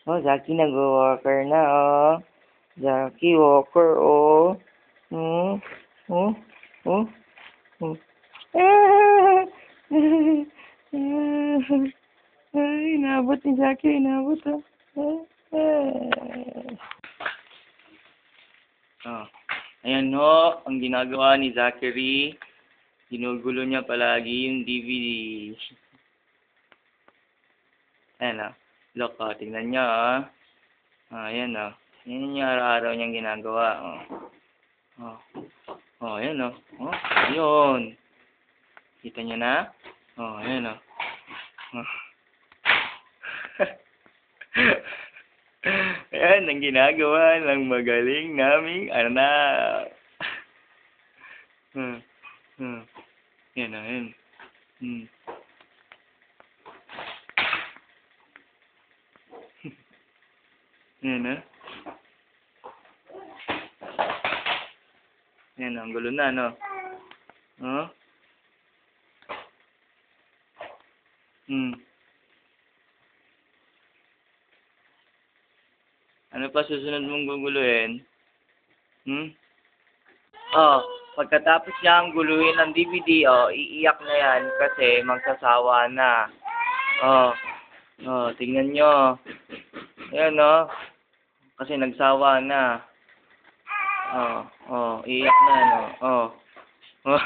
Oh, Jackie nag-walker na, oh. Jackie, walker, oh. Hmm? Hmm? Hmm? Hmm? Ah! Ay, inabot ni Jackie, inabot, oh. Oh. Ayan ho, ang ginagawa ni Zachary. Ginugulo niya palagi yung DVD. Ayan o. Look, oh, tingnan niyo, oh. Ayan o. Yan yung araw-araw niyang ginagawa, oh. Oh. Oh, ayan o. Oh, yun. Kita niyo na? Oh, ayan o. Oh. Ayan ang ginagawa ng magaling naming anak. Yan o, yan. Yan o. Yan, ang gulo na, no? Oh? Ano pa susunod mong guguluhin? Oh, pagkatapos niyang guluhin ng DVD, oh, iiyak na yan kasi magsasawa na. Oh, oh, tingnan nyo. Ayan, oh. Kasi nagsawa na. Oh, oh, iiyak na, no? Oh. Oh.